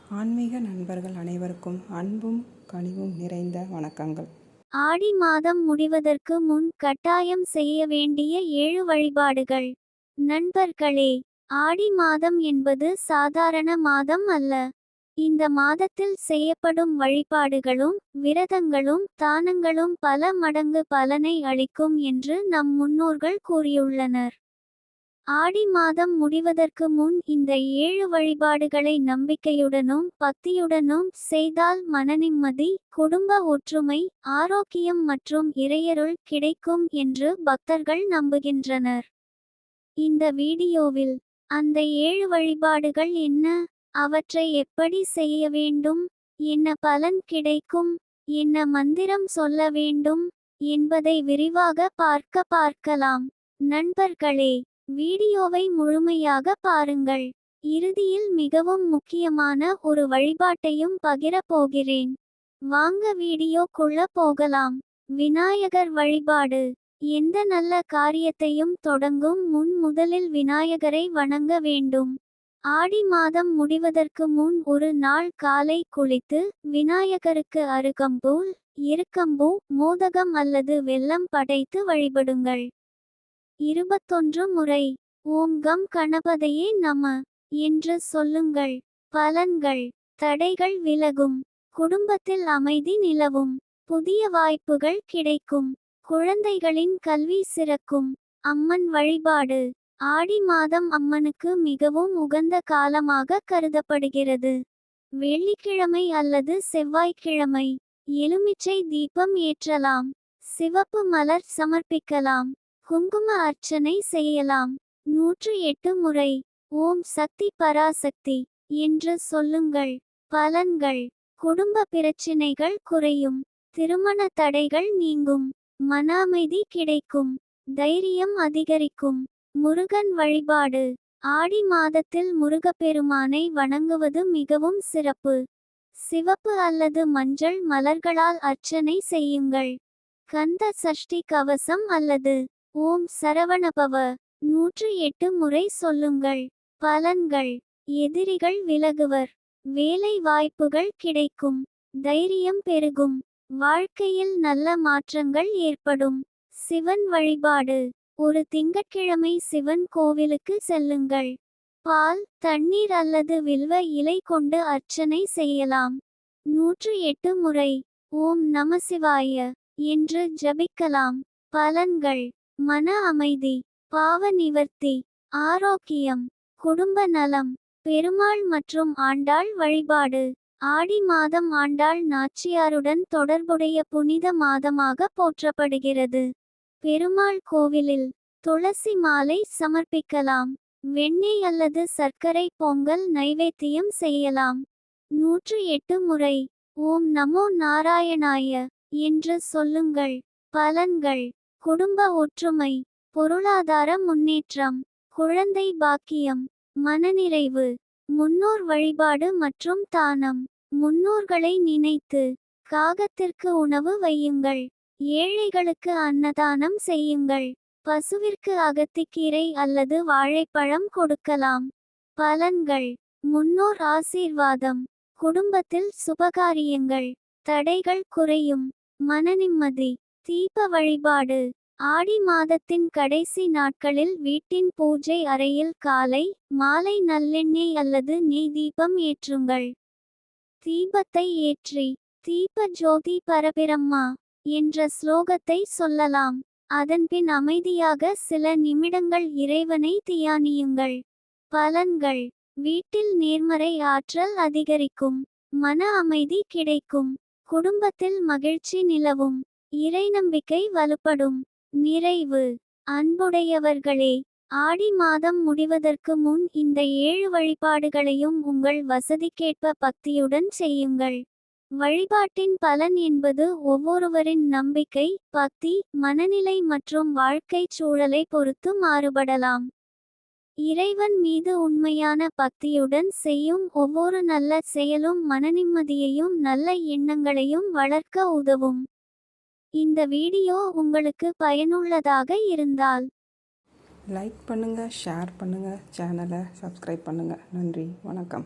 ஆன்மீக நண்பர்கள் அனைவருக்கும் அன்பும் கனிவும் நிறைந்த வணக்கங்கள். ஆடி மாதம் முடிவதற்கு முன் கட்டாயம் செய்ய வேண்டிய 7 வழிபாடுகள். நண்பர்களே, ஆடி மாதம் என்பது சாதாரண மாதம் அல்ல. இந்த மாதத்தில் செய்யப்படும் வழிபாடுகளும் விரதங்களும் தானங்களும் பல மடங்கு பலனை அளிக்கும் என்று நம் முன்னோர்கள் கூறியுள்ளனர். ஆடி மாதம் முடிவதற்கு முன் இந்த 7 வழிபாடுகளை நம்பிக்கையுடனும் பக்தியுடனும் செய்தால் மனநிம்மதி, குடும்ப ஒற்றுமை, ஆரோக்கியம் மற்றும் இறையருள் கிடைக்கும் என்று பக்தர்கள் நம்புகின்றனர். இந்த வீடியோவில் அந்த 7 வழிபாடுகள் என்ன, அவற்றை எப்படி செய்ய வேண்டும், என்ன பலன் கிடைக்கும், என்ன மந்திரம் சொல்ல வேண்டும் என்பதை விரிவாக பார்க்கலாம். நண்பர்களே, வீடியோவை முழுமையாக பாருங்கள். இறுதியில் மிகவும் முக்கியமான ஒரு வழிபாட்டையும் பகிரப் போகிறேன். வாங்க வீடியோக்குள்ள போகலாம். விநாயகர் வழிபாடு. எந்த நல்ல காரியத்தையும் தொடங்கும் முன் முதலில் விநாயகரை வணங்க வேண்டும். ஆடி மாதம் முடிவதற்கு முன் ஒரு நாள் காலை குளித்து விநாயகருக்கு அருகம்புல், எருக்கம்பூ, மோதகம் அல்லது வெல்லம் படைத்து வழிபடுங்கள். 21 முறை ஓம் கம் கணபதையே நம என்று சொல்லுங்கள். பலன்கள்: தடைகள் விலகும், குடும்பத்தில் அமைதி நிலவும், புதிய வாய்ப்புகள் கிடைக்கும், குழந்தைகளின் கல்வி சிறக்கும். அம்மன் வழிபாடு. ஆடி மாதம் அம்மனுக்கு மிகவும் உகந்த காலமாக கருதப்படுகிறது. வெள்ளிக்கிழமை அல்லது செவ்வாய்க்கிழமை எலுமிச்சை தீபம் ஏற்றலாம், சிவப்பு மலர் சமர்ப்பிக்கலாம், குங்கும அர்ச்சனை செய்யலாம். 108 முறை ஓம் சக்தி பராசக்தி என்று சொல்லுங்கள். பலன்கள்: குடும்ப பிரச்சினைகள் குறையும், திருமண தடைகள் நீங்கும், மன அமைதி கிடைக்கும், தைரியம் அதிகரிக்கும். முருகன் வழிபாடு. ஆடி மாதத்தில் முருகப்பெருமானை வணங்குவது மிகவும் சிறப்பு. சிவப்பு அல்லது மஞ்சள் மலர்களால் அர்ச்சனை செய்யுங்கள். கந்த சஷ்டி கவசம் அல்லது ஓம் சரவணபவ 108 முறை சொல்லுங்கள். பலன்கள்: எதிரிகள் விலகுவர், வேலை வாய்ப்புகள் கிடைக்கும், தைரியம் பெருகும், வாழ்க்கையில் நல்ல மாற்றங்கள் ஏற்படும். சிவன் வழிபாடு. ஒரு திங்கட்கிழமை சிவன் கோவிலுக்கு செல்லுங்கள். பால், தண்ணீர் அல்லது வில்வ இலை கொண்டு அர்ச்சனை செய்யலாம். 108 முறை ஓம் நமசிவாய என்று ஜபிக்கலாம். பலன்கள்: மன அமைதி, பாவ நிவர்த்தி, ஆரோக்கியம், குடும்ப நலம். பெருமாள் மற்றும் ஆண்டாள் வழிபாடு. ஆடி மாதம் ஆண்டாள் நாச்சியாருடன் தொடர்புடைய புனித மாதமாக போற்றப்படுகிறது. பெருமாள் கோவிலில் துளசி மாலை சமர்ப்பிக்கலாம், வெண்ணெய் அல்லது சர்க்கரை பொங்கல் நைவேத்தியம் செய்யலாம். 108 முறை ஓம் நமோ நாராயணாய என்று சொல்லுங்கள். பலன்கள்: குடும்ப ஒற்றுமை, பொருளாதார முன்னேற்றம், குழந்தை பாக்கியம், மனநிறைவு. முன்னோர் வழிபாடு மற்றும் தானம். முன்னோர்களை நினைத்து காகத்திற்கு உணவு வையுங்கள், ஏழைகளுக்கு அன்னதானம் செய்யுங்கள், பசுவிற்கு அகத்திக்கீரை அல்லது வாழைப்பழம் கொடுக்கலாம். பலன்கள்: முன்னோர் ஆசீர்வாதம், குடும்பத்தில் சுபகாரியங்கள், தடைகள் குறையும், மனநிம்மதி. தீப வழிபாடு. ஆடி மாதத்தின் கடைசி நாட்களில் வீட்டின் பூஜை அறையில் காலை, மாலை நல்லெண்ணெய் அல்லது நெய் தீபம் ஏற்றுங்கள். தீபத்தை ஏற்றி தீப ஜோதி பரபிரம்மா என்ற ஸ்லோகத்தை சொல்லலாம். அதன்பின் அமைதியாக சில நிமிடங்கள் இறைவனை தியானியுங்கள். பலன்கள்: வீட்டில் நேர்மறை ஆற்றல் அதிகரிக்கும், மன அமைதி கிடைக்கும், குடும்பத்தில் மகிழ்ச்சி நிலவும், இறைநம்பிக்கை வலுப்படும். நிறைவு. அன்புடையவர்களே, ஆடி மாதம் முடிவதற்கு முன் இந்த 7 வழிபாடுகளையும் உங்கள் வசதிக்கேற்ப பக்தியுடன் செய்யுங்கள். வழிபாட்டின் பலன் என்பது ஒவ்வொருவரின் நம்பிக்கை, பக்தி, மனநிலை மற்றும் வாழ்க்கைச் சூழலை பொறுத்து மாறுபடலாம். இறைவன் மீது உண்மையான பக்தியுடன் செய்யும் ஒவ்வொரு நல்ல செயலும் மனநிம்மதியையும் நல்ல எண்ணங்களையும் வளர்க்க உதவும். இந்த வீடியோ உங்களுக்கு பயனுள்ளதாக இருந்தால் லைக் பண்ணுங்க, ஷேர் பண்ணுங்க, சேனலை சப்ஸ்கிரைப் பண்ணுங்க. நன்றி, வணக்கம்.